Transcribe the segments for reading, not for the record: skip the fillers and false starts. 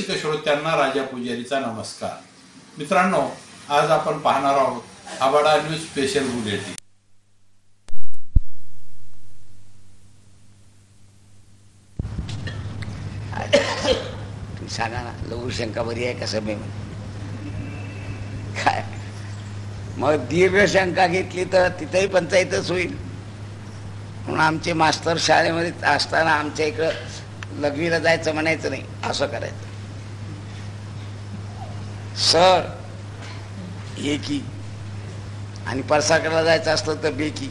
रसिक श्रोत्यांना राजा पुजारीचा नमस्कार. मित्रांनो, आज आपण पाहणार आहोत आबाडा न्यूज स्पेशल बुलेटिन. सांगा ना, लघुशंका बरी आहे का सभेमध्ये? काय मग दीर्घ शंका घेतली तर तिथेही पंचायतच होईल. म्हणून आमचे मास्तर शाळेमध्ये असताना आमच्या इकडं लघवीला जायचं म्हणायचं नाही, असं करायचं. सर एकी, आणि परसाकडला जायचं असलं तर बेकी,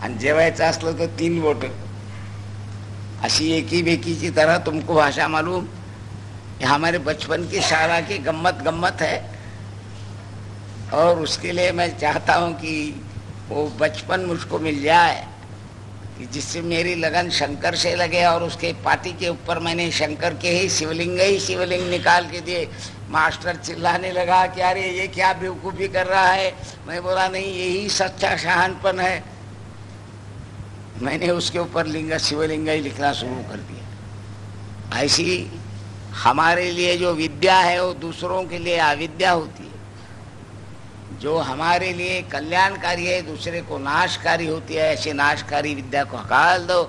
आणि जेवायचं असलं तर 3 बोट. अशी एकी बेकी की तरह तुमको भाषा मालूम. ये हमारे बचपन की शाला की गम्मत है, और उसके लिए मैं चाहता हूँ कि वो बचपन मुझको मिल जाए कि जिससे मेरी लगन शंकर से लगे. और उसके पार्टी के ऊपर मैंने शंकर के ही शिवलिंग निकाल के दिए. मास्टर चिल्लाने लगा कि अरे ये क्या बेवकूफ़ी कर रहा है. मैं बोला नहीं, यही सच्चा शहानपन है. मैंने उसके ऊपर शिवलिंग ही लिखना शुरू कर दिया. ऐसी हमारे लिए जो विद्या है वो दूसरों के लिए अविद्या होती है. जो हमारे लिए कल्याणकारी है दूसरे को नाशकारी होती है. ऐसी नाशकारी विद्या को हकाल दो,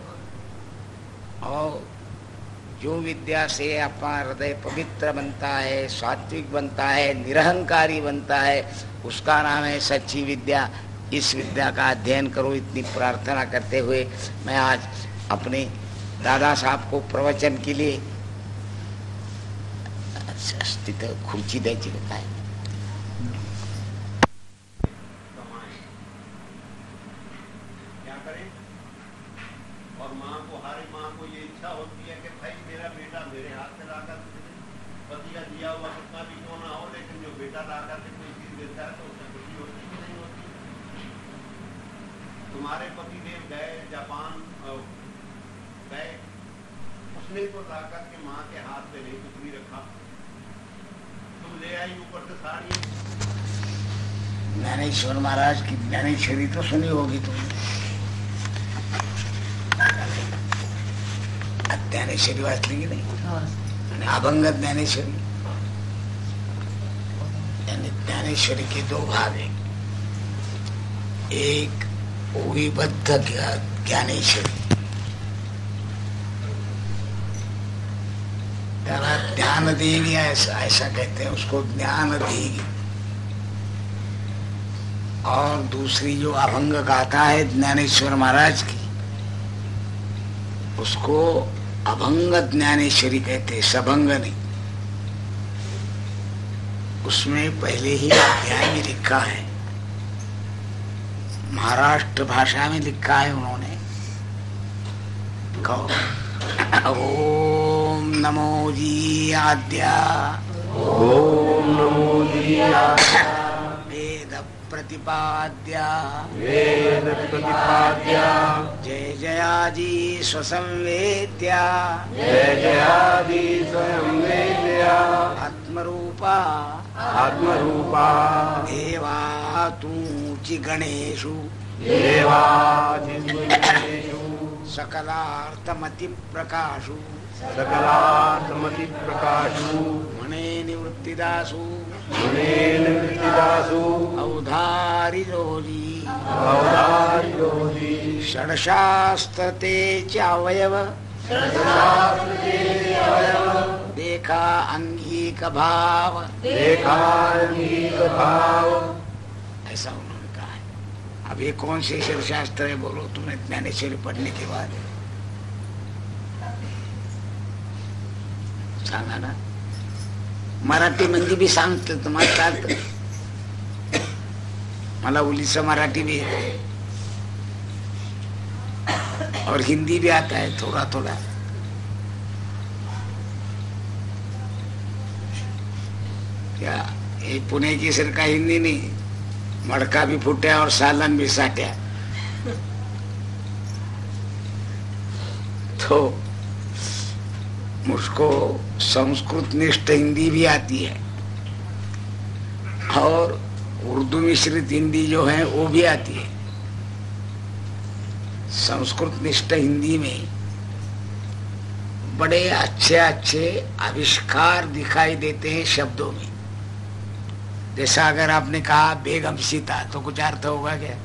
और जो विद्या से अपना हृदय पवित्र बनता है, सात्विक बनता है, निरहंकारी बनता है, उसका नाम है सच्ची विद्या. इस विद्या का अध्ययन करो. इतनी प्रार्थना करते हुए मैं आज अपने दादा साहब को प्रवचन के लिए स्थित खुर्ची द्यायची काय. तुम्हारे पति देव गए जापान, गए, उसने तो लाकर के माँ के हाथ में नहीं कुछ भी रखा, तुम ले आई ऊपर से साड़ी. ज्ञानेश्वर महाराज की ज्ञानेश्वरी तो सुनी होगी तुमने. ज्ञानेश्वरी वाचली की नहीं? अभंग ज्ञानेश्वरी. ज्ञानेश्वरी के 2 भाग हैं. एक विबद्ध ज्ञानेश्वरी, त्याला ज्ञान देगी ऐसा कहते हैं, उसको ज्ञान देगी. और दूसरी जो अभंग गाथा है ज्ञानेश्वर महाराज की, उसको अभंग ज्ञानेश्वरी कहते हैं, सबंग नहीं. उसमें पहले ही अध्याय में लिखा है, महाराष्ट्र भाषा में लिखा है उन्होंने. ओम नमो जी आद्या, ओम नमो जी आद्या, वेद प्रतिपाद्या, वेद प्रतिपाद्या, जय जयाजी स्वसंवेद्या, जय जयादि स्वयं वेद्या, आत्मरूपा आत्मरूपा, देवा तूची गणेशु, देवादिषु सकलार्थमति प्रकाशु, सकलार्थमति प्रकाशु, मणे निवृत्तिदासु, मुने निवृत्तिदासु, अवधारी जोजी, अवधारी जोजी, षडशास्त्र तेचे अवयव, देखा अंगिक भाव, देखा अंगिक भाव. ऐसा उन्होंने कहा है. अब ये कौन से शास्त्र है बोलो तुम्हें ज्ञानेश्वरी पढ़ने के बाद? सांगा ना. मराठी मध्ये भी सांगते तुम्हाला चालतं. मला उलीचं मराठी भी येते और हिंदी भी आता है थोड़ा थोड़ा. क्या ये पुणे की सिर का हिंदी नहीं, मड़का भी फूटा और सालन भी साटा. तो मुझको संस्कृत निष्ठ हिंदी भी आती है, और उर्दू मिश्रित हिंदी जो है वो भी आती है. संस्कृत निष्ठ हिंदी में बड़े अच्छे अच्छे आविष्कार दिखाई देते हैं शब्दों में। जैसा अगर आपने कहा बेगम सीता तो कुछ अर्थ होगा क्या?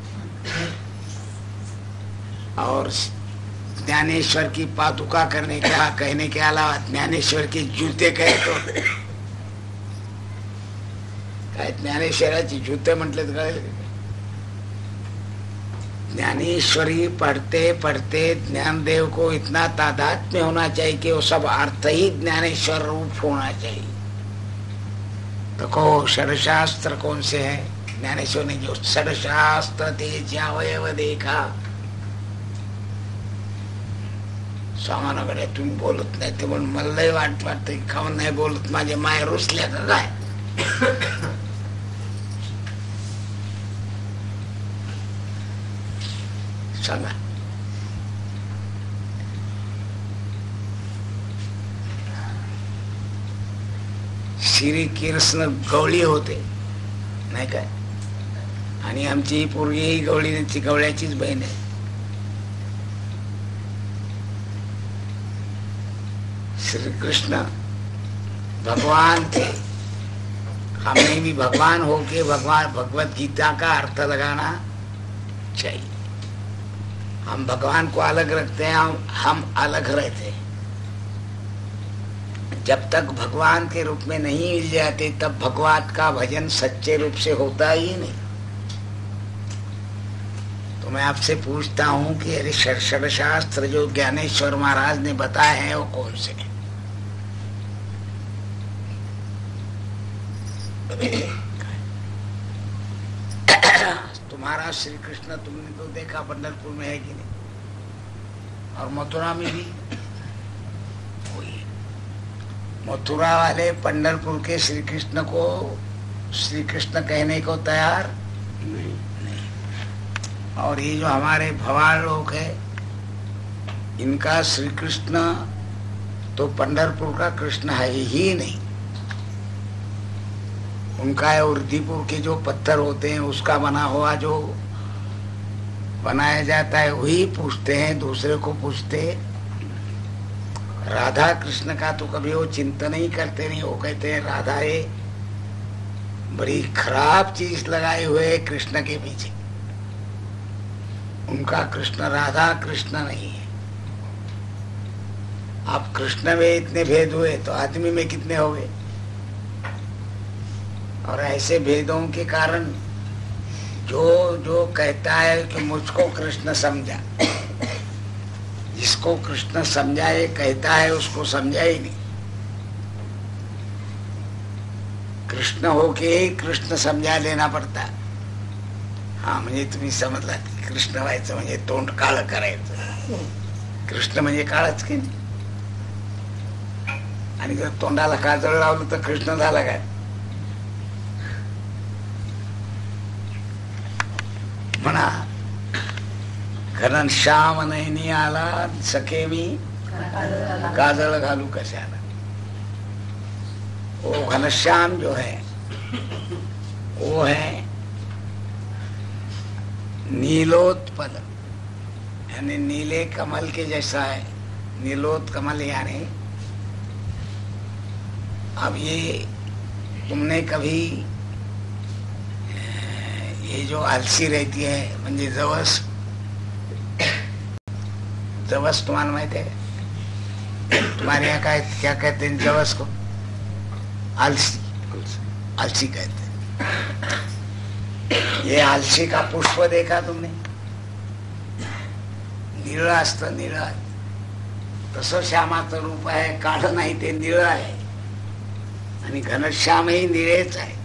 और ज्ञानेश्वर की पादुका करने का कहने के अलावा ज्ञानेश्वर के जूते कहे तो काय ज्ञानेश्वराचे जूते म्हटले तर काय? ज्ञानेश्वरी पढ़ते पढ़ते ज्ञानदेव को इतना तादात्म्य होना चाहिए कि वो सब अर्थ ही ज्ञानेश्वर रूप होना चाहिए। तो को षडशास्त्र कौन से है? ज्ञानेश्वर ने जो षडशास्त्र तेज अवयव देखा। स्वामानाकडे तुम्ही बोलत नाही ते पण मला लय वाटतं की खाऊन नाही बोलत, माझे माय रुसल्या का काय? सांगा. श्री कृष्ण गवळी होते नाही काय, आणि आमची पोरगी ही गवळीची गवळ्याचीच बहीण आहे. श्री कृष्ण भगवान थे, हमें भी भगवान होके भगवत गीता का अर्थ लगाना चाहिए। हम भगवान को अलग रखते हैं, हम अलग रहते हैं। जब तक भगवान के रूप में नहीं मिल जाते तब भगवान का भजन सच्चे रूप से होता ही नहीं। तो मैं आपसे पूछता हूं कि अरे शास्त्र जो ज्ञानेश्वर महाराज ने बताए हैं वो कौन से हैं? तुम्हारा श्री कृष्ण तुमने तो देखा पंढरपुर में है कि नहीं, और मथुरा में भी वही। मथुरा वाले पंढरपुर के श्री कृष्ण को श्री कृष्ण कहने को तैयार नहीं। और ये जो हमारे भवाल लोग है, इनका श्री कृष्ण तो पंढरपुर का कृष्ण है ही नहीं। उनका है उर्दीपुर के जो पत्थर होते हैं उसका बना हुआ जो बनाया जाता है वही पूछते हैं, दूसरे को पूछते। राधा कृष्ण का तो कभी वो चिंतन ही करते नहीं। वो कहते हैं राधा ये बड़ी खराब चीज लगाए हुए कृष्ण के पीछे। उनका कृष्ण राधा कृष्ण नहीं है। आप कृष्ण में इतने भेद हुए तो आदमी में कितने हो गए? और ऐसे भेदों के कारण जो जो कहता है कि मुझको कृष्ण समझा, जिसको कृष्ण समझा ये कहता है उसको समझा ही नहीं। कृष्ण होके ही कृष्ण समझा लेना पड़ता। हा म्हणजे तुम्ही समजला, कृष्ण व्हायचं म्हणजे तोंड काळं करायचं। कृष्ण म्हणजे काळच की नाही, आणि जर तोंडाला काजळ लावलं तर कृष्ण झाला काय? म्हणा घनश्याम नैनी आला सके मी काजळ घालू कशाला। वो घनश्याम जो है वो है नीलोत्पल, यानी नीले कमल के जैसा है। नीलोत कमल यानी अब ये तुमने कभी ये जो आलसी रहती है म्हणजे जवस, जवस तुम्हाला माहित है? तुम्हारे यहाँ क्या कहते हैं जवस को? आलसी, आलसी कहते हैं। ये आलसी का पुष्प देखा तुमने? निळं असतं, निळं। तसं श्यामाचं रूप आहे, काळं नाही ते निळं आहे, आणि घनश्याम ही निळेच आहे।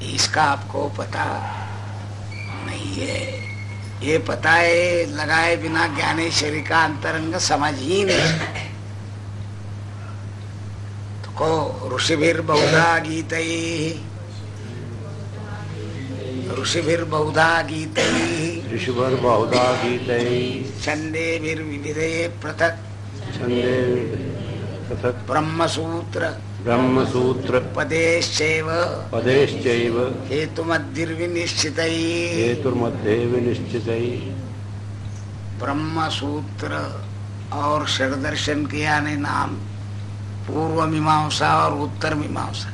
इसका आपको पता नहीं है। ये पता है लगाए बिना ज्ञानेश्वरी का अंतरंग समझ ही नहीं। तो को ऋषिभिर्बहुधा गीतैः, ऋषिभिर्बहुधा गीतैः, ऋषिभिर्बहुधा गीतैः, छन्देभिर्विविधैः पृथक्, छन्देभिः पृथक्, ब्रह्मसूत्र ब्रह्मसूत्र पदेश्चैव हेतुमद्भिर्विनिश्चितैः, हेतुर्मध्ये विनिश्चितैः, ब्रह्म सूत्र और षड्दर्शन के यानी नाम पूर्व मीमांसा और उत्तर मीमांसा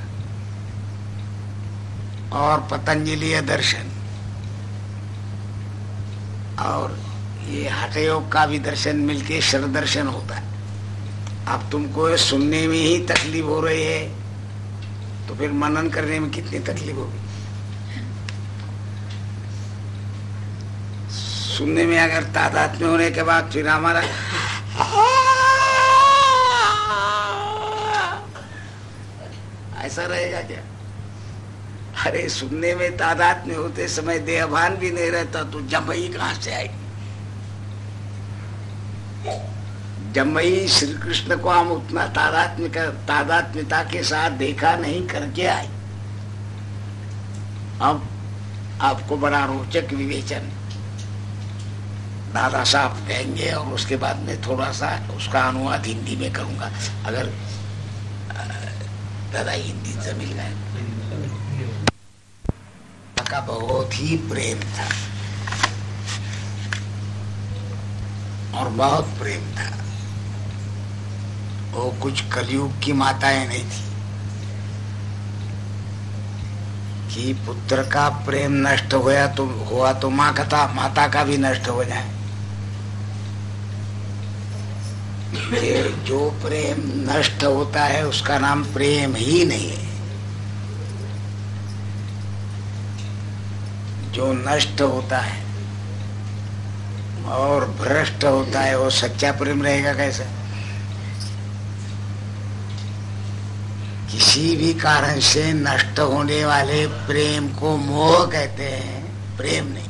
और पतंजलिय दर्शन और ये हठयोग का भी दर्शन मिलके षड्दर्शन होता है। अब तुमको ये सुनने में ही तकलीफ हो रही है तो फिर मनन करने में कितनी तकलीफ होगी। सुनने में अगर तादात्म्य होने के बाद फिर हमारा ऐसा रहेगा क्या? अरे सुनने में तादात्म्य होते समय देहभान भी नहीं रहता तो जम्मई कहां से आएगी? जम्मई श्री कृष्ण को हम उतना तादात्म्यता के साथ देखा नहीं करके आए। अब आपको बड़ा रोचक विवेचन दादा साहब कहेंगे और उसके बाद में थोड़ा सा उसका अनुवाद हिंदी में करूंगा, अगर दादा हिंदी से मिल गए। का बहुत ही प्रेम था और बहुत प्रेम था। वो कुछ कलयुग की माताएं नहीं थी कि पुत्र का प्रेम नष्ट हुआ तो माता का भी नष्ट हो जाए। जो प्रेम नष्ट होता है उसका नाम प्रेम ही नहीं है। जो नष्ट होता है और भ्रष्ट होता है वो सच्चा प्रेम रहेगा कैसे? किसी भी कारण से नष्ट होने वाले प्रेम को मोह कहते हैं, प्रेम नहीं।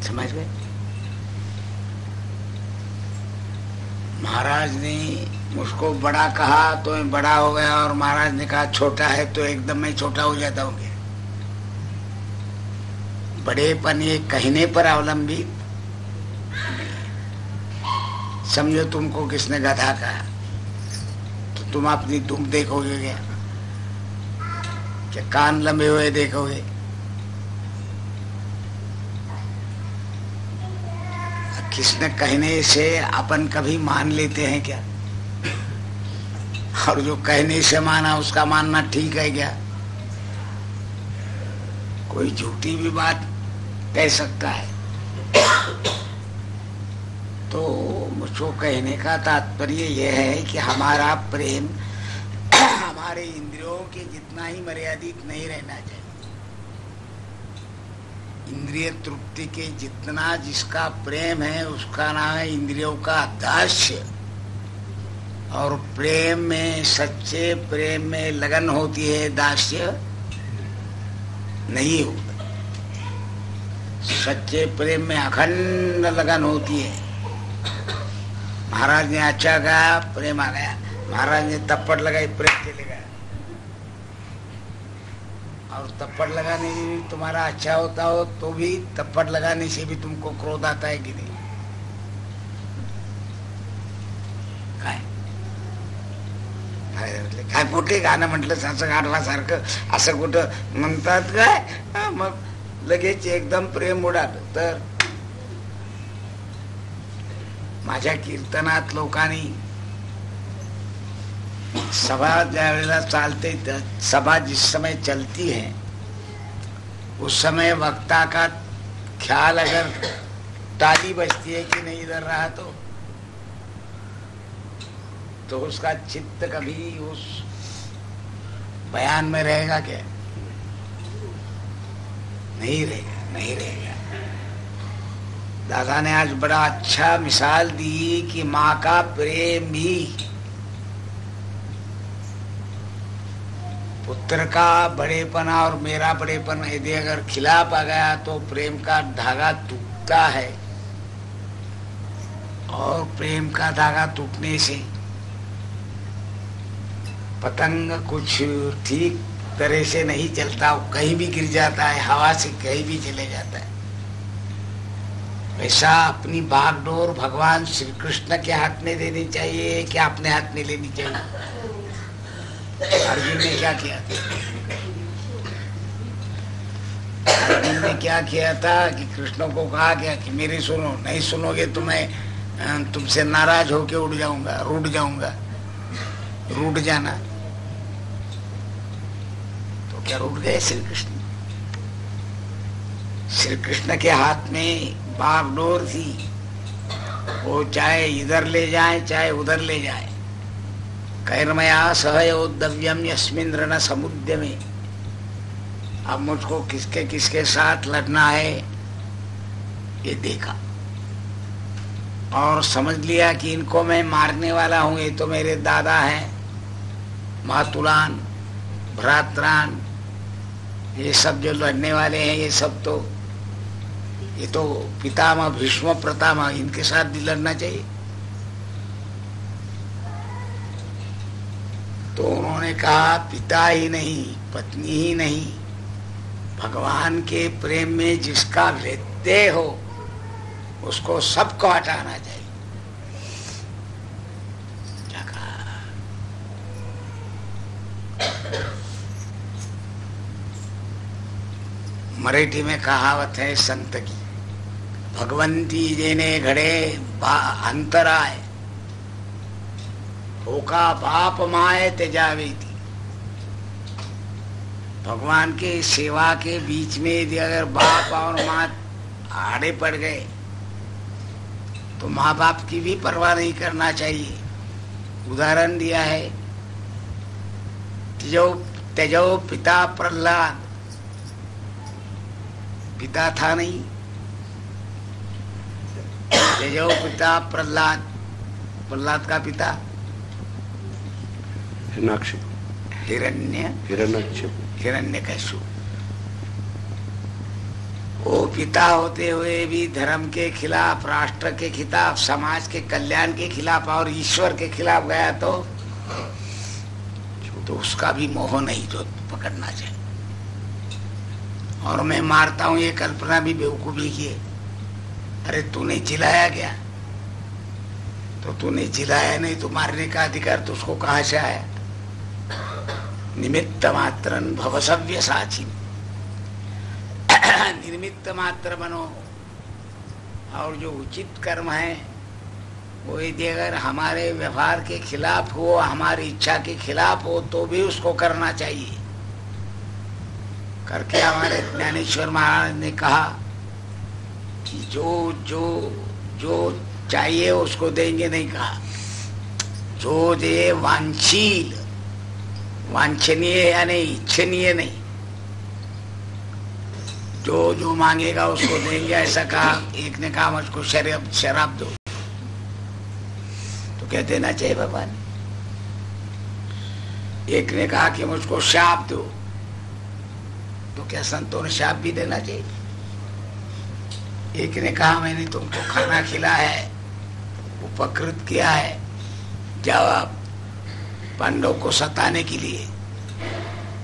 समझ गए? महाराज ने मुझको बड़ा कहा तो मैं बड़ा हो गया और महाराज ने कहा छोटा है तो एकदम मैं छोटा हो जाता हूँ। बड़ेपन ये कहने पर अवलंबित। समझो तुमको किसने गधा कहा तो तुम अपनी दुम देखोगे क्या कान लंबे हुए देखोगे? किसने कहने से अपन कभी मान लेते हैं क्या? और जो कहने से माना उसका मानना ठीक है क्या? कोई झूठी भी बात कह सकता है। तो मुझको कहने का तात्पर्य यह है कि हमारा प्रेम हमारे इंद्रियों के जितना ही मर्यादित नहीं रहना चाहिए। इंद्रिय तृप्ति के जितना जिसका प्रेम है उसका नाम है इंद्रियों का दास्य। और प्रेम में, सच्चे प्रेम में लगन होती है, दास्य नहीं होता। सच्चे प्रेम में अखंड लगन होती है। महाराज ने अच्छा कहा, प्रेम आ गया। महाराज ने तप्पड़ लगाई, प्रेम चले गया। और तप्पड़ लगाने में भी तुम्हारा अच्छा होता हो तो भी तप्पड़ लगाने से भी तुमको क्रोध आता है कि नहीं? काय मोठे गाणं म्हटलं असं गाढवासारखं असं कुठं म्हणतात काय? मग लगेच एकदम प्रेम उडालं तर माझ्या कीर्तनात लोकांनी सभा ज्या वेळेला चालते, सभा जिस समय चलती है उस समय वक्ता का ख्याल अगर ताली बजती है कि नहीं इधर रहा तो उसका चित्त कभी उस बयान में रहेगा क्या? नहीं रहेगा, नहीं रहेगा। दादा ने आज बड़ा अच्छा मिसाल दी कि माँ का प्रेम भी पुत्र का बड़ेपना और मेरा बड़ेपन यदि अगर खिलाफ आ गया तो प्रेम का धागा टूटता है। और प्रेम का धागा टूटने से पतंग कुछ ठीक तरह से नहीं चलता, कहीं भी गिर जाता है, हवा से कहीं भी चले जाता है। वैसा अपनी बागडोर भगवान श्री कृष्ण के हाथ में देनी चाहिए कि अपने हाथ में लेनी चाहिए? अर्जुन ने क्या किया? अर्जुन हमने क्या किया था कि कृष्ण को कहा गया कि मेरी सुनो, नहीं सुनोगे तो मैं तुमसे नाराज होके उड़ जाऊंगा, रूठ जाऊंगा। रूठ जाना तो क्या रूठ गए श्री कृष्ण? श्री कृष्ण के हाथ में बागडोर थी, वो चाहे इधर ले जाए चाहे उधर ले जाए। कैर्मया सहयोद्धव्यम यस्मिन् रण समुद्यमे। अब मुझको किसके किसके साथ लड़ना है ये देखा और समझ लिया कि इनको मैं मारने वाला हूं। ये तो मेरे दादा हैं, मातुलान, भ्रात्रान, ये सब जो लड़ने वाले हैं, ये सब तो ये तो पितामह भीष्म प्रतामह, इनके साथ भी लड़ना चाहिए। तो उन्होंने कहा पिता ही नहीं, पत्नी ही नहीं, भगवान के प्रेम में जिसका व्यत्यय हो उसको सबको हटाना चाहिए। क्या कहा? मराठी में कहावत है संत की, भगवंती जेने घडे अंतराय, होका बाप माए तेजावे थी। भगवान के सेवा के बीच में यदि अगर बाप और माँ आड़े पड़ गए तो माँ बाप की भी परवाह नहीं करना चाहिए। उदाहरण दिया है, तेजो पिता प्रहलाद, पिता था नहीं, तेजो पिता प्रहलाद, प्रहलाद का पिता हिरण्यकश्यप। वो पिता होते हुए भी धर्म के खिलाफ, राष्ट्र के खिलाफ, समाज के कल्याण के खिलाफ और ईश्वर के खिलाफ गया तो उसका भी मोह नहीं जो पकड़ना चाहिए। और मैं मारता हूं ये कल्पना भी बेवकूफी की है। अरे तूने चिल्लाया क्या? तो तूने चिल्लाया नहीं तो मारने का अधिकार तो उसको कहां से आया? निमित्त मात्रन भव सव्यसाची, निमित्त मात्र बनो। और जो उचित कर्म है वो यदि अगर हमारे व्यवहार के खिलाफ हो, हमारी इच्छा के खिलाफ हो तो भी उसको करना चाहिए। करके हमारे ज्ञानेश्वर महाराज ने कहा कि जो जो जो चाहिए उसको देंगे, नहीं कहा जो दे वांछील, वांछनीय या नहीं, इच्छनीय नहीं, जो जो मांगेगा उसको देंगे, ऐसा कहा। एक ने कहा मुझको शराब दो, तो क्या देना चाहिए भगवान? एक ने कहा कि मुझको शाप दो, तो क्या संतों ने शाप भी देना चाहिए? एक ने कहा मैंने तुमको खाना खिलाया है, उपकृत किया है, जाओ आप पांडव को सताने के लिए।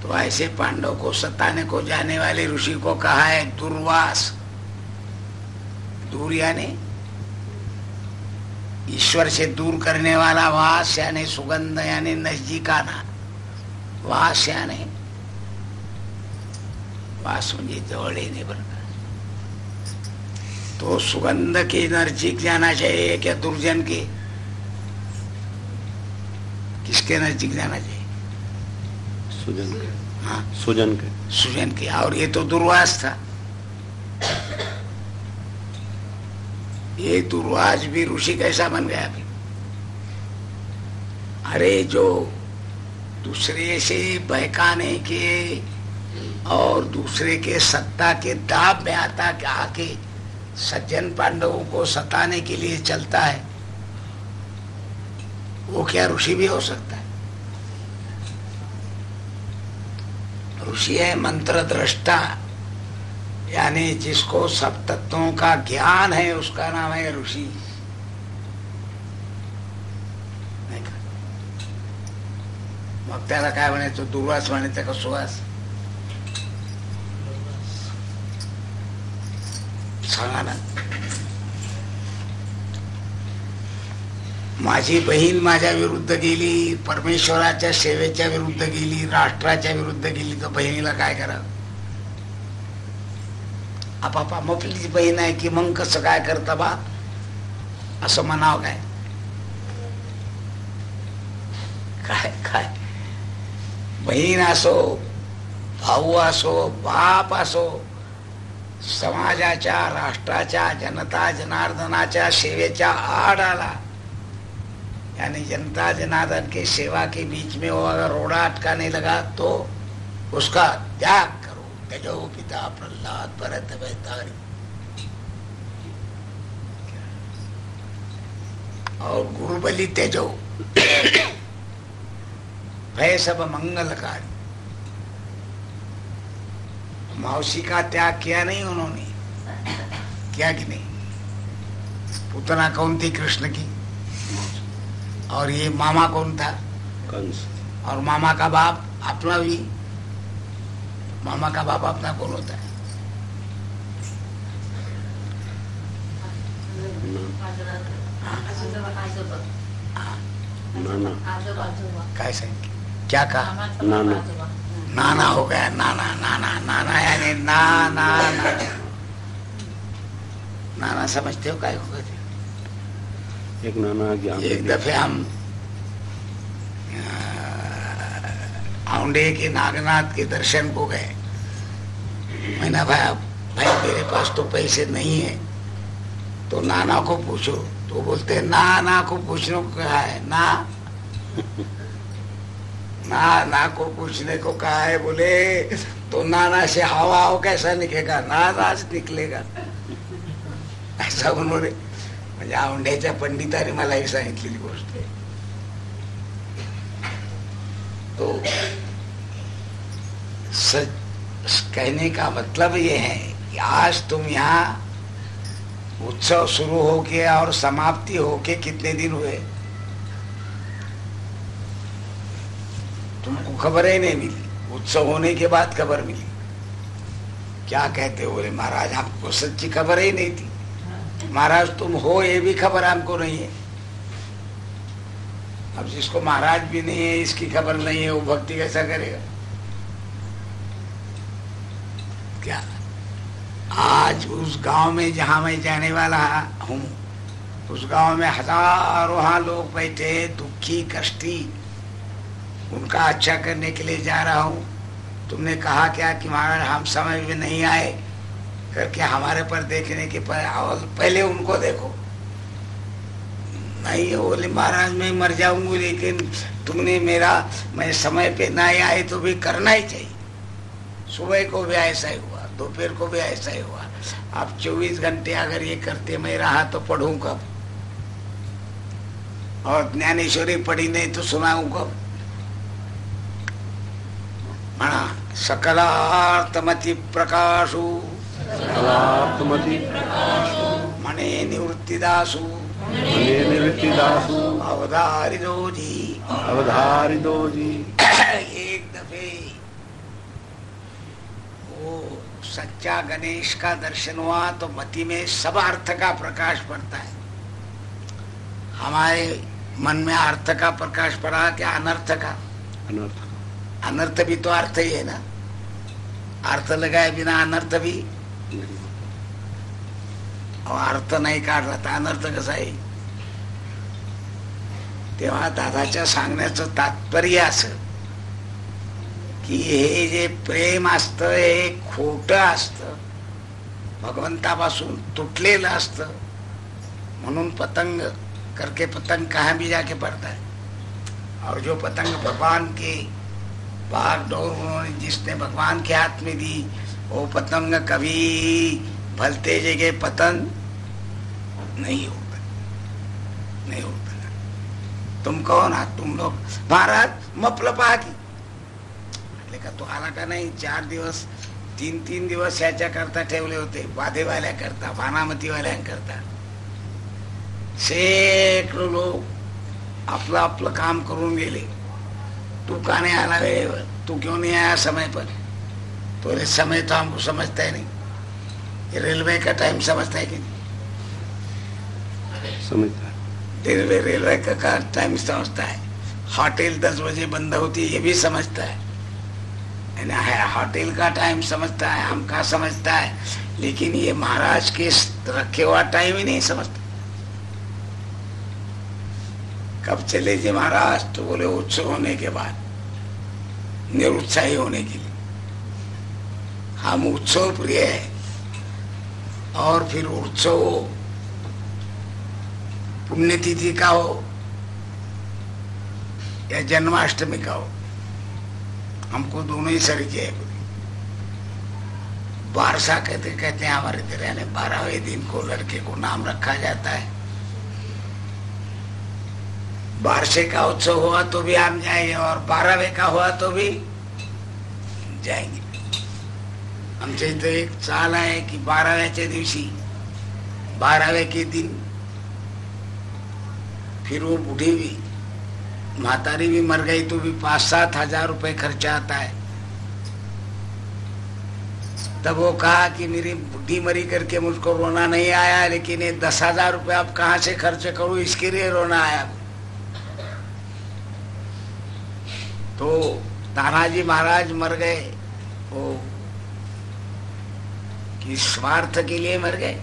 तो ऐसे पांडव को सताने को जाने वाले ऋषि को कहा है दुर्वास। दूर यानी ईश्वर से दूर करने वाला, वास यानी सुगंध यानी नजदीक आना, वास यानी वास मुझे जवळ येणे बरं का। तो सुगंध के नजदीक जाना चाहिए क्या दुर्जन के? किसके नजदीक जाना चाहिए? सुजन के। हाँ, सुजन के। सुजन के। और ये तो दुर्वास था। ये दुर्वास भी ऋषि कैसा बन गया फिर? अरे जो दूसरे से बहकाने के और दूसरे के सत्ता के दाब में आता आके सज्जन पांडवों को सताने के लिए चलता है, वो क्या ऋषि भी हो सकता है? ऋषि है मंत्र दृष्टा, यानी जिसको सब तत्वों का ज्ञान है उसका नाम है ऋषि। मग त्याला काय म्हणायचं? दुर्वास म्हणायचं का सुवास? सांगा ना. माझी बहीण माझ्या विरुद्ध गेली, परमेश्वराच्या सेवेच्या विरुद्ध गेली, राष्ट्राच्या विरुद्ध गेली, तर बहिणीला काय करावं? आपापा मोपलीची बहीण आहे की मग कसं काय करता बा असं म्हणावं काय? काय काय बहीण असो, भाऊ असो, बाप असो, समाजाच्या, राष्ट्राच्या, जनता जनार्दनाच्या सेवेच्या आड़ आला, यानी जनता जनार्दन की सेवा के बीच में वो अगर रोड़ा अटकाने लगा तो उसका त्याग करो। त्यजो पिता प्रहलाद भरत भयतारी। और गुरु बलि त्यजो भय सब मंगलकारी। मौसी का त्याग किया नहीं उन्होंने, किया कि नहीं? पुतना कौन थी कृष्ण की? और ये मामा कौन था? कंस। और मामा का बाप अपना भी, मामा का बाप अपना कौन होता है? नाना। कैसे क्या कहा? नाना। नाना हो गया, नाना नाना नाना यानी नाना नाना नाना समझते हो क्या होगा? एक नाना ज्ञान। एक दफे हम औंढे के नागनाथ के दर्शन को गए। मैंने भाई मेरे पास तो पैसे नहीं है तो नाना को पूछो, तो बोलते नाना को पूछने को कहा है ना, नाना को पूछने को कहा है। बोले तो नाना से हवा हो कैसा निकलेगा? नाना से निकलेगा। ऐसा उन्होंने म्हणजे औंढ्याच्या पंडितांनी मला ही सांगितलेली गोष्ट आहे। तो कहने का मतलब ये है कि आज तुम यहाँ उत्सव शुरू होके और समाप्ति होके कितने दिन हुए? तुमको खबर ही नहीं मिली, उत्सव होने के बाद खबर मिली। क्या कहते हो? बोले महाराज हमको सच्ची खबर ही नहीं थी। महाराज तुम हो ये भी खबर हमको नहीं है। अब जिसको महाराज भी नहीं है, इसकी खबर नहीं है, वो भक्ति कैसा करेगा? क्या आज उस गांव में जहां मैं जाने वाला हूँ, उस गांव में हजारों लोग बैठे दुखी कष्टी, उनका अच्छा करने के लिए जा रहा हूँ। तुमने कहा क्या कि महाराज हम समय में नहीं आए करके हमारे पर देखने के पहले उनको देखो। नहीं बोले महाराज मैं मर जाऊंगी, लेकिन तुमने मैं समय पे ना आए तो भी करना ही चाहिए। सुबह को भी ऐसा ही हुआ, दोपहर को भी ऐसा ही हुआ। अब 24 घंटे अगर ये करते मैं रहा तो पढ़ूं कब? और ज्ञानेश्वरी पढ़ी नहीं तो सुनाऊं कब? म्हणा सकलार्थमति प्रकाशु, सकलार्थमति मने निवृत्तिदासु, मने निवृत्तिदासु, अवधारिदो जी, अवधारिदो जी। एक दफे वो सच्चा गणेश का दर्शन हुआ तो मति में सब अर्थ का प्रकाश पड़ता है। हमारे मन में अर्थ का प्रकाश पड़ा क्या अनर्थ का? अनर्थ। अनर्थ भी तो अर्थ ही है ना। अर्थ लगाए बिना अनर्थ भी, और अर्थ नाही काढला तर अनर्थ कसा आहे? तेव्हा दादाच्या सांगण्याचं तात्पर्य असं की हे जे प्रेम असतं हे खोटं असतं, भगवंतापासून तुटलेलं असतं। म्हणून पतंग करके पतंग कहाँ भी जाके पड़ता है। और जो पतंग भगवान के बाग डोर उन्होंने जिसने भगवान के हाथ में दी, वो पतंग कभी भलते जगह पतंग नहीं होता, नहीं होता। तुम कौन आहात? तुम लोग महाराज मपलं पहा की का तो आला का नाही? 4 दिवस 3 दिवस ह्याच्या करता ठेवले होते, वादेवाल्या करता, बानामतीवाल्या करता। शेकडो लोग आपलं आपलं काम करून गेले। तू का नहीं आला वेळेवर? तू क्यों नहीं आया समय पर? तो समय तो हमको समझता है नहीं। ये रेलवे का टाइम समझता है कि नहीं? समझता है। रेलवे का टाइम समझता है। होटल 10 बजे बंद होती है ये भी समझता है। होटल का टाइम समझता है, हमका समझता है, लेकिन ये महाराज के रखे हुआ टाइम ही नहीं समझता। कब चले जी महाराज? तो बोले उत्सव होने के बाद, निरुत्साही होने के लिए। हम उत्सव प्रिय है, और फिर उत्सव पुण्यतिथि का हो या जन्माष्टमी का हो, हमको दोनों ही सरीके है। बारसा कहते हैं हमारे इधर, यानी 12वें दिन को लड़के को नाम रखा जाता है। बारसे का उत्सव हुआ तो भी हम जाएंगे, और 12वें का हुआ तो भी जाएंगे। आमच्या इथं एक चाल आहे की 12व्याच्या दिवशी, 12वें के दिन फिर वो बूढ़ी भी, मातारी भी मर गई तो भी 5-7 हजार रुपए खर्चा आता है। तब वो कहा कि मेरी बुढ़ी मरी करके मुझको रोना नहीं आया, लेकिन ये 10,000 रुपये अब कहाँ से खर्च करूं, इसके लिए रोना आया। तो तानाजी महाराज मर गए, वो कि स्वार्थ के लिए मर गए।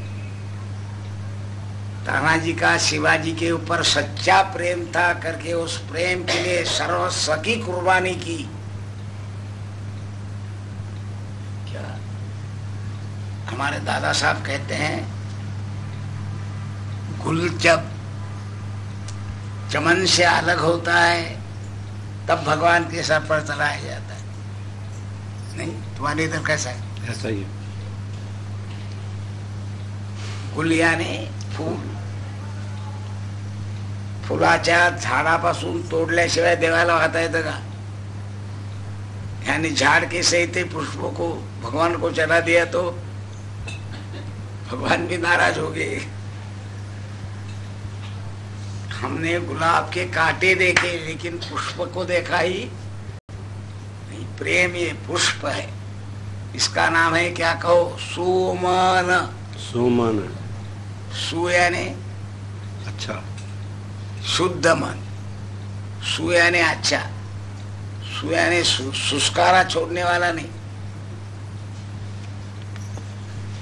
तानाजी का शिवाजी के ऊपर सच्चा प्रेम था करके उस प्रेम के लिए सर्वस्व की कुर्बानी की। क्या हमारे दादा साहब कहते हैं, गुल जब चमन से अलग होता है तब भगवान के सर पर चढ़ाया जाता है। नहीं, तुम्हारे इधर कैसा है? ऐसा ही है। गुल यानी फूल, फुलाच्या झाडापासून तोडल्याशिवाय देवाला वाहता येतं का? यानी झाड़ के सहित पुष्पों को भगवान को चढ़ा दिया तो भगवान भी नाराज हो गए। हमने गुलाब के कांटे देखे लेकिन पुष्प को देखा ही नहीं। प्रेम ये पुष्प है, इसका नाम है क्या कहो? सुमन। सुमन, सु यानी अच्छा, शुद्ध मन, सु यानी अच्छा, सु यानी सुस्कारा छोड़ने वाला नहीं।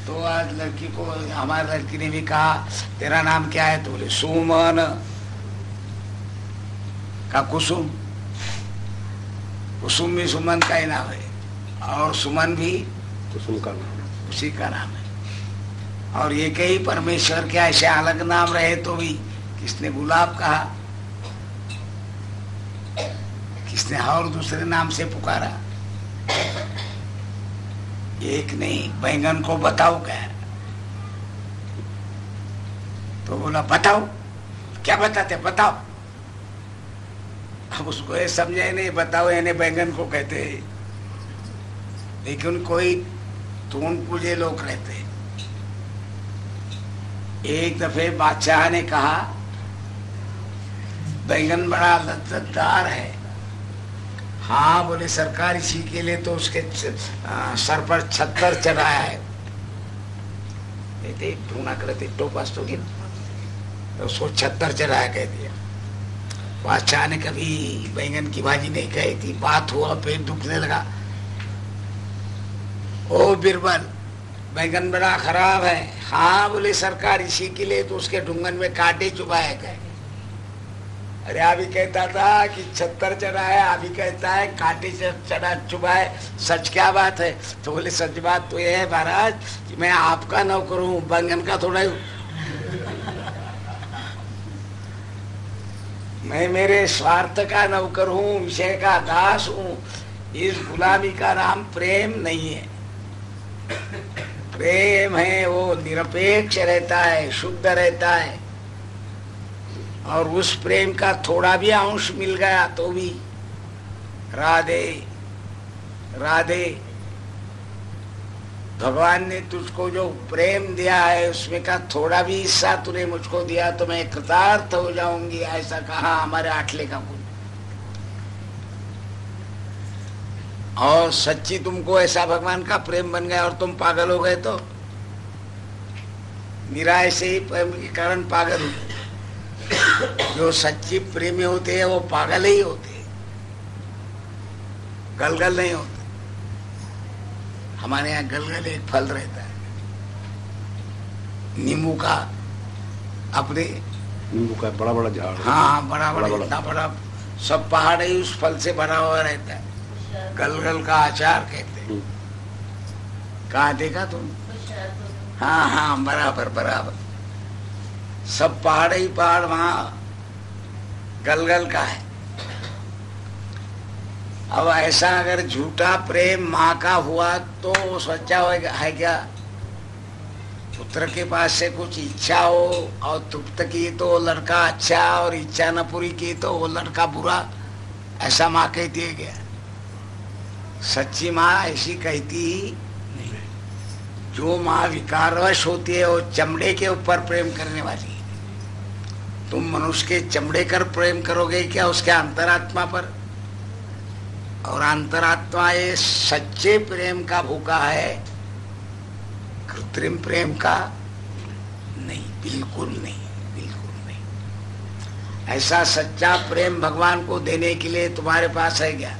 तो आज लड़की को, हमारी लड़की ने भी कहा तेरा नाम क्या है? तो बोले सुमन। का कुसुम, कुसुम भी सुमन का ही नाम है, और सुमन भी कुसुम का नाम, उसी का नाम है। और ये कई परमेश्वर के ऐसे अलग नाम रहे तो भी किसने गुलाब कहा, किसने और दूसरे नाम से पुकारा? एक नहीं, बैंगन को बताओ क्या? तो बोला बताओ, क्या बताते? बताओ। अब उसको ये समझे नहीं, बताओ यानी बैंगन को कहते हैं। लेकिन कोई तून पूजे लोग रहते हैं। एक दफे बादशाह ने कहा बैंगन बड़ा लज्जतदार है। हाँ बोले सरकार, इसी के लिए तो उसके सर पर छत्तर चढ़ाया है। ढूंढा करते टोपास तो उसको छत्तर चढ़ाया कह दिया। बादशाह ने कभी बैंगन की भाजी नहीं कही थी। बात हुआ, पेट दुखने लगा। ओ बिरबल, बैंगन बड़ा खराब है। हाँ बोले सरकार, इसी के लिए तो उसके ढूंगन में कांटे चुभाए गए। अरे अभी कहता था कि छत्तर चढ़ाया, अभी कहता है कांटे चढ़ा चुभाए। सच क्या बात है? तो बोले सच बात तो यह है महाराज कि मैं आपका नौकर हूँ, बैंगन का थोड़ा ही। मैं मेरे स्वार्थ का नौकर हूँ, विषय का दास हूँ। इस गुलामी का नाम प्रेम नहीं है। प्रेम है वो निरपेक्ष रहता है, शुद्ध रहता है। और उस प्रेम का थोड़ा भी अंश मिल गया तो भी राधे राधे। भगवान ने तुझको जो प्रेम दिया है उसमें का थोड़ा भी हिस्सा तूने मुझको दिया तो मैं कृतार्थ हो जाऊंगी, ऐसा कहा हमारे आठले का कुल। और सच्ची तुमको ऐसा भगवान का प्रेम बन गया और तुम पागल हो गए तो मीरा ऐसे ही प्रेम के कारण पागल हुई। जो सच्ची प्रेमी होते हैं वो पागल ही होते हैं, गलगल नहीं होते। हमारे यहाँ गलगल एक फल रहता है, नींबू का, अपने नींबू का बड़ा बड़ा झाड़। हाँ, बड़ा बड़ा, इतना बड़ा, सब पहाड़ ही उस फल से भरा हुआ रहता है। गलगल का अचार कहते हैं। कहाँ देखा तुम? हाँ हाँ, बराबर बराबर, सब पहाड़ ही पहाड़ वहां गलगल का है। अब ऐसा अगर झूठा प्रेम माँ का हुआ तो सच्चा होगा है क्या? पुत्र के पास से कुछ इच्छा हो और तृप्त की तो लड़का अच्छा, और इच्छा न पूरी की तो वो लड़का बुरा, ऐसा माँ कहती है क्या? सच्ची माँ ऐसी कहती ही नहीं। जो माँ विकारवश होती है वो चमड़े के ऊपर प्रेम करने वाली है। तुम मनुष्य के चमड़े कर प्रेम करोगे क्या उसके अंतरात्मा पर? और अंतरात्मा ये सच्चे प्रेम का भूखा है, कृत्रिम प्रेम का नहीं, बिल्कुल नहीं, बिल्कुल नहीं। ऐसा सच्चा प्रेम भगवान को देने के लिए तुम्हारे पास है क्या?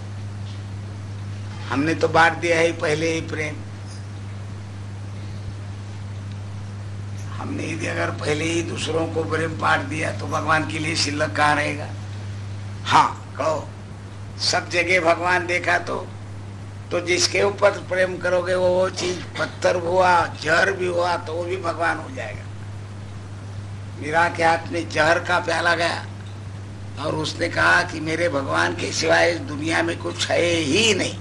हमने तो बांट दिया है पहले ही प्रेम। हमने यदि अगर पहले ही दूसरों को प्रेम बांट दिया तो भगवान के लिए शिल्लक कहाँ रहेगा? हाँ कहो, सब जगह भगवान देखा तो जिसके ऊपर प्रेम करोगे वो चीज पत्थर हुआ, जहर भी हुआ तो वो भी भगवान हो जाएगा। मीरा के हाथ में जहर का प्याला गया और उसने कहा कि मेरे भगवान के सिवाय इस दुनिया में कुछ है ही नहीं।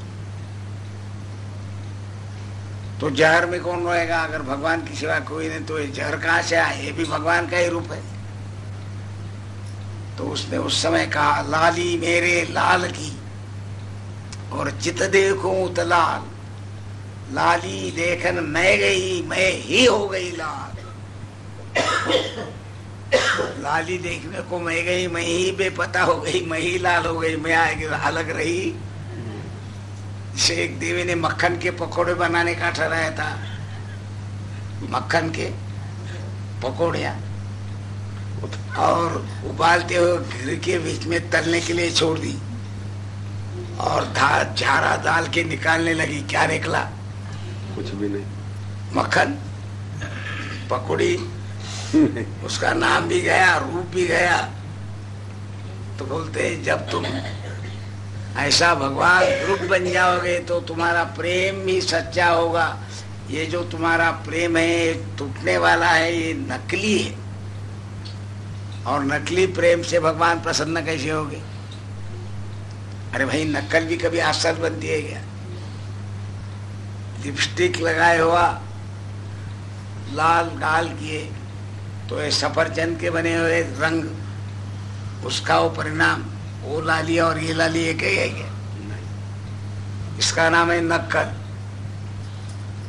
तो जहर में कौन रहेगा? अगर भगवान के सिवा कोई नहीं तो ये जहर कहाँ से आया? ये भी भगवान का ही रूप है। तो उसने उस समय कहा, लाली मेरे लाल की और चित देखूं तो लाल, लाली देखन मैं गई, मैं ही हो गई लाल। लाली देखने को मैं गई, मैं ही बेपता हो गई, मैं ही लाल हो गई, मैं आएगी अलग रही। इसे एक देवी ने मक्खन के पकोड़े बनाने का ठहराया था, मक्खन के पकोड़िया, और उबालते हुए घी के बीच में तलने के लिए छोड़ दी और झारा डाल के निकालने लगी। क्या निकला? कुछ भी नहीं, मक्खन पकौड़ी। उसका नाम भी गया, रूप भी गया। तो बोलते जब तुम ऐसा भगवान रूप बन जाओगे तो तुम्हारा प्रेम भी सच्चा होगा। ये जो तुम्हारा प्रेम है टूटने वाला है, ये नकली है, और नकली प्रेम से भगवान प्रसन्न कैसे होगे? अरे भाई, नकल भी कभी आसल बनती है क्या? लिपस्टिक लगाए हुआ, लाल गाल किए, तो ये सफरचंद के बने हुए रंग, उसका वो परिणाम, वो लाली और ये लाली एक ही है क्या? इसका नाम है नकल।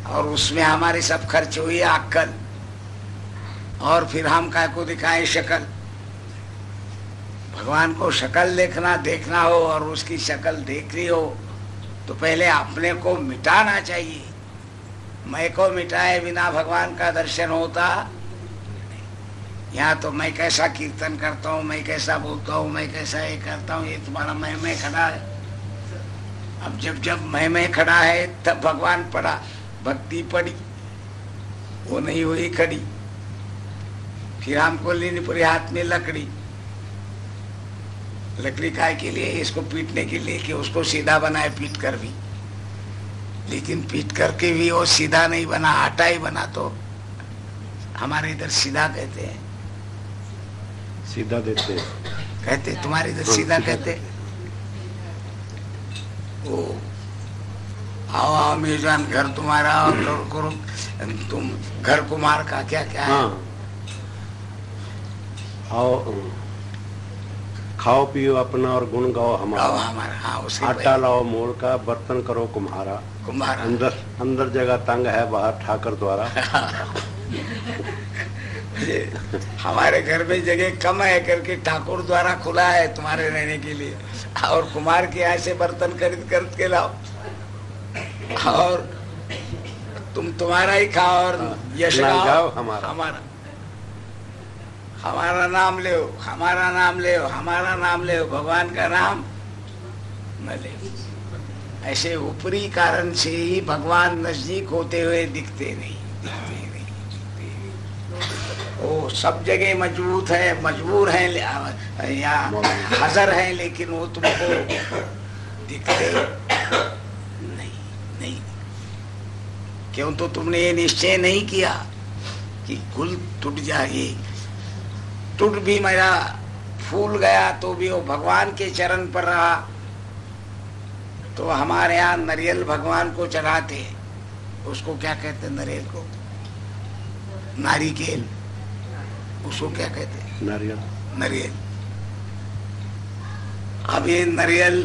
और उसमें हमारी सब खर्च हुई अक्कल, और फिर हम काय को दिखाएं शक्ल। भगवान को शक्ल देखना हो और उसकी शक्ल देखनी हो तो पहले अपने को मिटाना चाहिए। मैं को मिटाए बिना भगवान का दर्शन होता? यहाँ तो मैं कैसा कीर्तन करता हूँ, मैं कैसा बोलता हूँ, मैं कैसा ये करता हूँ, ये तुम्हारा मैं खड़ा है। अब जब मैं खड़ा है तब भगवान पड़ा, भक्ति पड़ी, वो नहीं हुई खड़ी। फिर हमको लेनी पड़ी हाथ में लकड़ी। लकड़ी काय के लिए? इसको पीटने के लिए कि उसको सीधा बनाए पीट कर भी, लेकिन पीट करके भी वो सीधा नहीं बना, आटा ही बना। तो हमारे इधर सीधा कहते हैं, सीधा देते कहते, तुम्हारे इधर सीधा कहते। ओ आओ आओ मेजबान, घर तुम्हारा, और करो तुम घर कुमार का क्या क्या है? हाँ, आओ खाओ पियो अपना और गुण गाओ हमारा। हाँ, आटा लाओ मोल का, बर्तन करो कुम्हारा। अंदर जगह तंग है, बाहर ठाकर द्वारा। हमारे घर में जगह कम है करके ठाकुर द्वारा खुला है तुम्हारे रहने के लिए, और कुमार के यहाँ से बर्तन खरीद के लाओ, और तुम तुम्हारा ही खाओ और यश गाओ हमारा। हमारा नाम ले, हमारा नाम ले, हमारा नाम ले। भगवान का नाम न ले। ऐसे ऊपरी कारण से ही भगवान नजदीक होते हुए दिखते नहीं। वो सब जगह मजबूत है, मजबूर है या हाजिर है, लेकिन वो तुमको दिखते नहीं। क्यों? तो तुमने ये निश्चय नहीं किया कि कुल टूट जाए। टूट भी मेरा फूल गया तो भी वो भगवान के चरण पर रहा। तो हमारे यहाँ नारियल भगवान को चढ़ाते, उसको क्या कहते? नारियल को नारिकेल, उसको क्या कहते? नारियल। नारियल। अब ये नारियल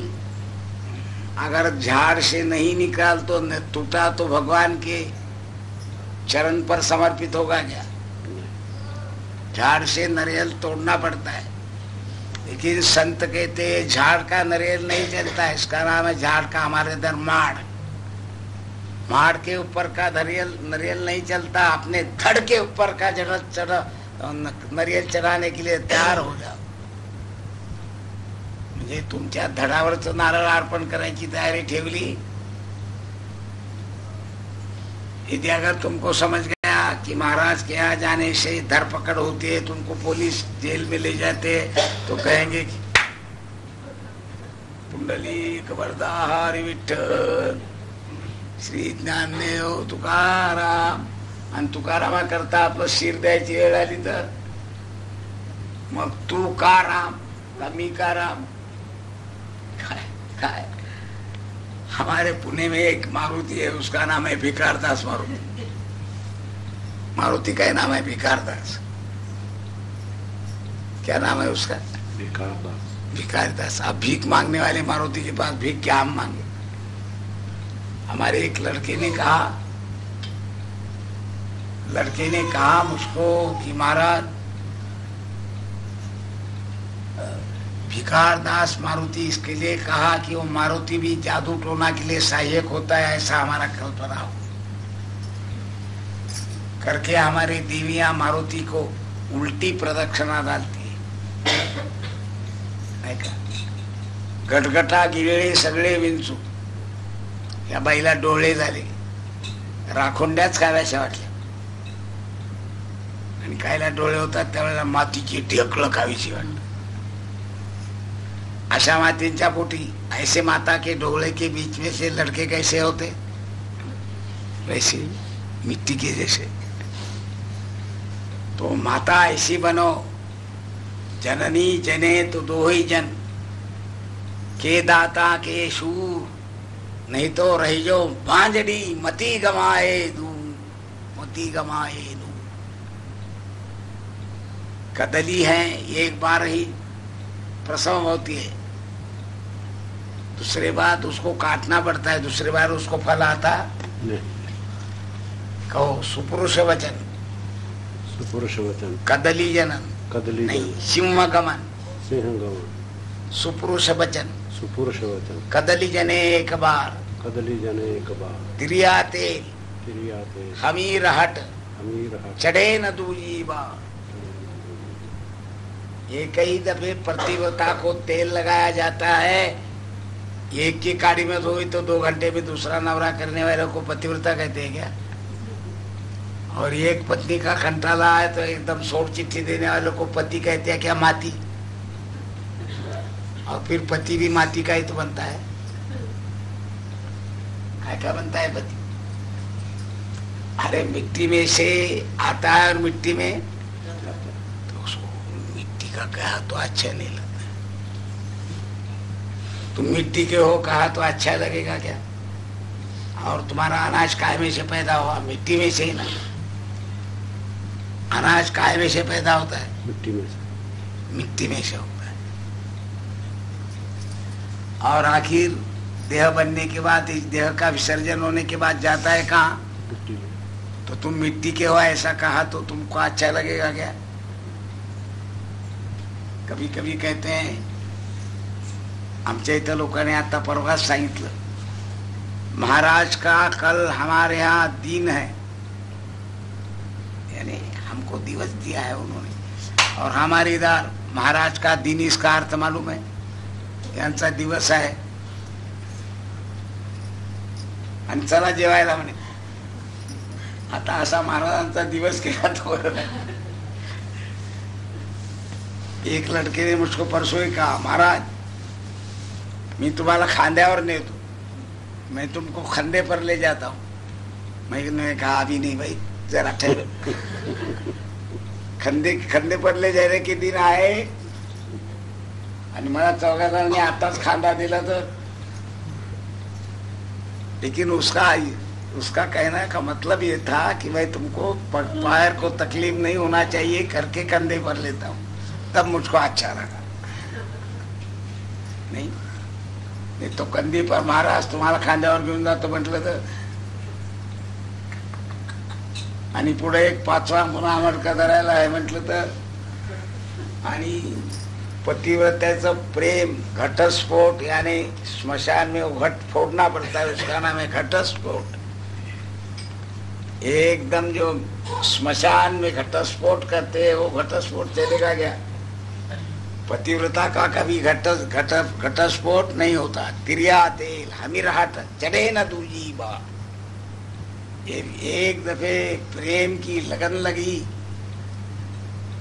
अगर झाड़ से नहीं निकाल तो टूटा तो भगवान के चरण पर समर्पित होगा क्या? झाड़ से नारियल तोड़ना पड़ता है। लेकिन संत कहते हैं झाड़ का नारियल नहीं चलता है, इसका नाम है झाड़ का हमारे इधर माड़। माड़ के ऊपर का नारियल नहीं चलता। अपने धड़ के ऊपर का नारियल चढ़ाने के लिए तयार हो जाओ। म्हणजे तुमच्या धडावरच नारळ अर्पण करायची तयारी ठेवली। यदि अगर तुमको समझ गया कि महाराज के यहाँ जाने से धरपकड़ होती है, तुमको पुलिस जेल में ले जाते तो कहेंगे कि पुंडलिक वरदा हरी विठ्ठल श्री ज्ञानदेव तुकाराम। आणि तुकारामा करता आपलं शिर द्यायची वेळ आली तर मग तू का राम का मी का राम? काय हमारे पुणे में एक मारुति है, उसका नाम है भिकारदास मारुति। मारुति का नाम है भिकारदास। क्या नाम है उसका? भिकारदास। भिकारदास। अब भीख मांगने वाले मारुति के पास भीख क्या हम मांगे? हमारे एक लड़के ने कहा मुझको कि महाराज भिकारदास मारुति इसके लिए कहा कि वो मारुति भी जादू टोना के लिए सहायक होता है, ऐसा हमारा कल्पना हो करके हमारी देवियां मारुति को उल्टी प्रदक्षिणा डालती है। गटगटा गिळे सगळे विंचू या बाईला डोळे झाले, राखोंड्याच खाव्याशा वाटल्या आणि कायला डोळे होतात त्यावेळेला मातीची ढेकळं खावीशी वाटत। आशा मातींच्या पोटी ऐसे माता के डोले के बीच में से लड़के कैसे होते? वैसे मिट्टी के जैसे। तो माता ऐसी बनो जननी जने तो दो ही जन के दाता के शूर, नहीं तो रही जो बांझड़ी मती गमाए दू, मती गमाए दू। कदली है एक बार ही प्रसव होती है, दूसरे बार उसको काटना पड़ता है, दूसरे बार उसको फल आता नहीं। कहो सुपुरुष वचन। सुपुरुष वचन। कदली जनन। कदली नहीं, सिंह गमन। सिंह गमन। सुपुरुष वचन। सुपुरुष वचन। कदली जने एक बार। कदली जने एक बार। तिरिया तेल। तिरिया तेल। हमीर हट। हमीर हट। चढ़े न दूजी बार। ये कई दफे प्रतिव्रता को तेल लगाया जाता है। एक की काड़ी में धोई तो 2 घंटे में दूसरा नवरा करने वाले को पतिव्रता कहते हैं क्या? और एक पत्नी का खंटाला है तो एकदम सोट चिट्ठी देने वाले को पति कहते हैं क्या? माती। और फिर पति भी माती का ही तो बनता है। क्या बनता है पति? अरे मिट्टी में से आता है और मिट्टी में तो उसको मिट्टी का कहा तो अच्छा नहीं लगता। तुम मिट्टी के हो कहा तो अच्छा लगेगा क्या? और तुम्हारा अनाज काय में से पैदा हुआ? मिट्टी में से ही ना। अनाज काय में से पैदा होता है? मिट्टी में से। मिट्टी में से होता है। और आखिर देह बनने के बाद, इस देह का विसर्जन होने के बाद जाता है कहाँ? मिट्टी में। तो तुम मिट्टी के हो ऐसा कहा तो तुमको अच्छा लगेगा क्या? कभी कभी कहते हैं, आमच्या इथं लोकांनी आता परवाच सांगितलं, महाराज का कल हमारे यहाँ दिन है, यानी हमको दिवस दिया है उन्होंने, और हमारे इधर महाराज का दिन इसका अर्थ मालूम है, यांचा दिवस है आणि चला जेवायला म्हणे. आता असा महाराजांचा दिवस केला तो. एक लड़के ने मुझको परसों ही कहा, महाराज मैं तुम्हाला खांद्यावर नेतो, मैं तुमको खंदे पर ले जाता हूँ. मैंने कहा अभी नहीं भाई, जरा ठहरो. खंदे पर ले जाने के दिन आए आणि मला 14 जणांनी आताच खांदा दिला तर. लेकिन उसका कहने का मतलब ये था कि भाई तुमको पैर को तकलीफ नहीं होना चाहिए करके कंधे पर लेता हूँ. तब मुझको अच्छा लगा. नहीं तो कंधी पर महाराज तुम्हाला खांद्यावर घेऊन जातो म्हटलं तर. आणि पुढे एक 5वा मुला मडका धरायला आहे म्हटलं तर. आणि पतिव्रत्याचं प्रेम घटस्फोट, यानी स्मशान में वो घट फोड़ना पड़ता है, उसका नाम है घटस्फोट. एकदम जो स्मशान में घटस्फोट करते हैं वो घटस्फोट चलेगा क्या? पतिव्रता का कभी घटस्फोट नहीं होता. तिरिया तेल हमीरहाट चढ़े न दूजी बा. एक दफे प्रेम की लगन लगी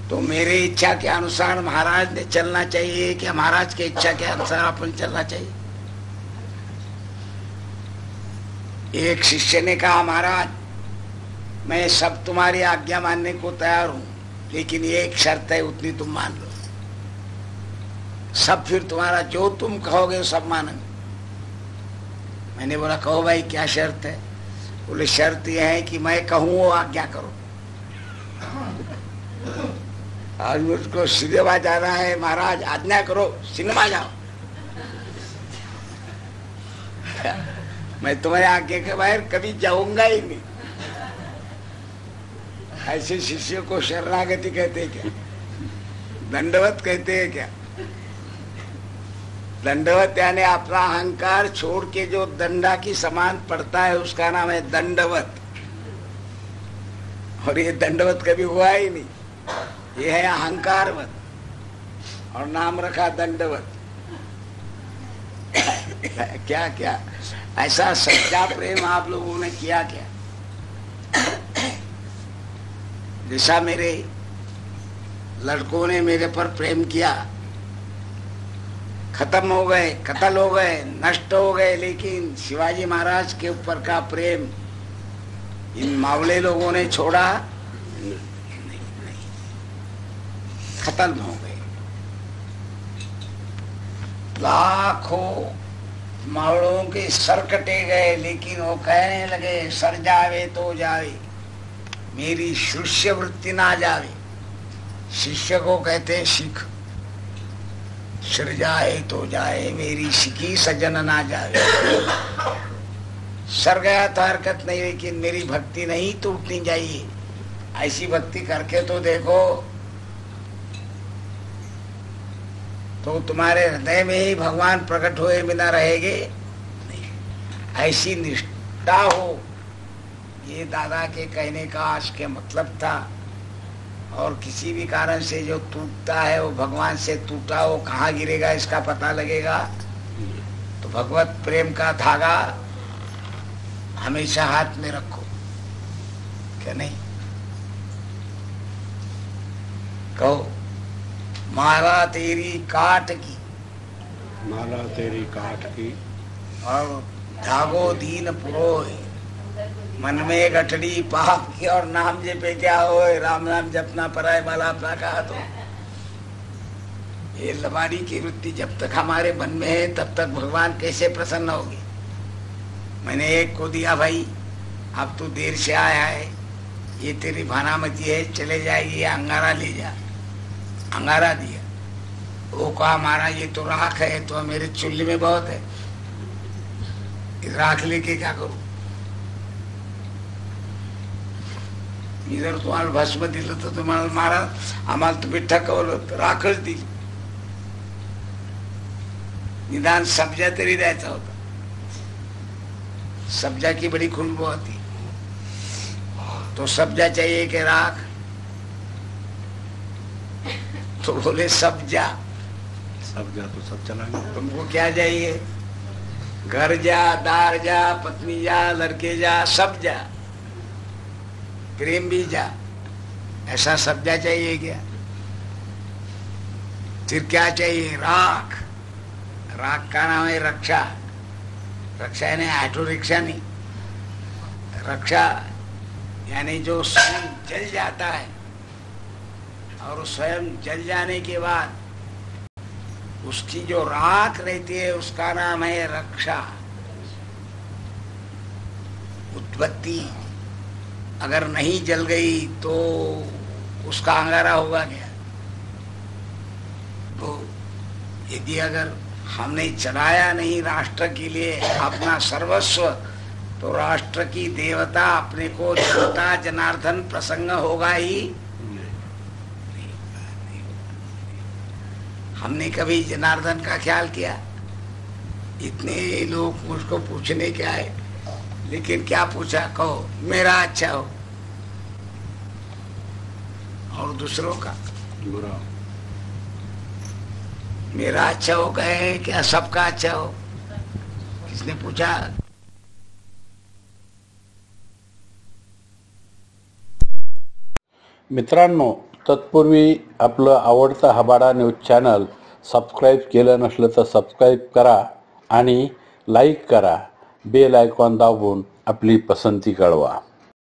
तो मेरे इच्छा के अनुसार महाराज ने चलना चाहिए, क्या महाराज के इच्छा के अनुसार अपन चलना चाहिए? एक शिष्य ने कहा, महाराज मैं सब तुम्हारी आज्ञा मानने को तैयार हूं, लेकिन एक शर्त है, उतनी तुम मान लो. सब फिर तुम्हारा जो तुम कहोगे सब मानेंगे. मैंने बोला कहो भाई क्या शर्त है? बोले शर्त यह है कि मैं कहूं वो आज्ञा करो. आज मुझको सिनेमा जाना है, महाराज आज्ञा करो सिनेमा जाओ. मैं तुम्हारे आज्ञा के बाहर कभी जाऊंगा ही नहीं. ऐसे शिष्य को शरणागति कहते हैं क्या? दंडवत कहते हैं क्या? दंडवत यानी अपना अहंकार छोड़ के जो दंडा की समान पड़ता है उसका नाम है दंडवत. और ये दंडवत कभी हुआ ही नहीं, ये है अहंकारवत, और नाम रखा दंडवत. क्या क्या ऐसा सच्चा प्रेम आप लोगों ने किया क्या? जैसा मेरे लड़कों ने मेरे पर प्रेम किया, खत्म हो गए, कत्ल हो गए, नष्ट हो गए, लेकिन शिवाजी महाराज के ऊपर का प्रेम इन मावले लोगों ने छोड़ा नहीं, खत्म हो गए. लाखों मावलों के सर कटे गए, लेकिन वो कहने लगे सर जावे तो जावे, मेरी शिष्य वृत्ति ना जावे. शिष्य को कहते हैं सिख. सिर जाए तो जाए, मेरी सिखी सजन ना जावे. सर गया तो हरकत नहीं, लेकिन मेरी भक्ति नहीं टूटनी चाहिए. ऐसी भक्ति करके तो देखो, तो तुम्हारे हृदय में ही भगवान प्रकट हुए बिना रहेंगे नहीं. ऐसी निष्ठा हो, ये दादा के कहने का आज के मतलब था. और किसी भी कारण से जो टूटता है वो भगवान से टूटा, वो कहाँ गिरेगा इसका पता लगेगा. तो भगवत प्रेम का धागा हमेशा हाथ में रखो, क्या नहीं? कहो माला तेरी काट की, माला तेरी काट की, और धागो दीन पुरोय, मन में गठड़ी पाप की, और नाम जपे क्या होए, राम नाम जपना पराए माला अपना कहा. तो ये लबाड़ी की वृत्ति जब तक हमारे मन में है तब तक भगवान कैसे प्रसन्न होगी? मैंने एक को दिया, भाई अब तू देर से आया है, ये तेरी भानामती है, चले जाएगी, अंगारा ले जा. अंगारा दिया. वो कहा महाराज ये तो राख है, तो मेरे चुल्ली में बहुत है, राख लेके क्या करूं? इधर तुम्हाला भस्म दिलं तर तुम्हाला महाराज आम्हाला तुम्ही ठकवलं, राखच दिली. निदान सब्जा तरी द्यायचा होता. सब्जा की बड़ी खुशबू आती, तो सब्जा चाहिए कि राख? तो बोले सब्जा. सब्जा तो सब चलाएंगे. तुमको क्या चाहिए? घर जा, दार जा, पत्नी जा, लड़के जा, सब जा, प्रेम भी जा, ऐसा सब जा चाहिए क्या? फिर क्या चाहिए? राख। राख का नाम है रक्षा। रक्षा यानी ऑटो रिक्शा नहीं, रक्षा यानी जो स्वयं जल जाता है और स्वयं जल जाने के बाद उसकी जो राख रहती है उसका नाम है रक्षा। उत्पत्ति अगर नहीं जल गई तो उसका अंगारा होगा क्या? तो यदि अगर हमने चलाया नहीं राष्ट्र के लिए अपना सर्वस्व, तो राष्ट्र की देवता अपने को जनता जनार्दन प्रसंग होगा ही। हमने कभी जनार्दन का ख्याल किया? इतने लोग मुझको पूछने के आए, लेकिन क्या पूछा? कहो मेरा अच्छा हो और दूसरों का बुरा। मेरा अच्छा हो कहे क्या सबका अच्छा हो? किसने पूछा? मित्रांनो, तत्पूर्वी आपलं आवडतं हबाडा न्यूज चॅनल सबस्क्राईब केलं नसलं तर सबस्क्राईब करा आणि लाईक करा. बेल आयकॉन दाबून आपली पसंती कळवा.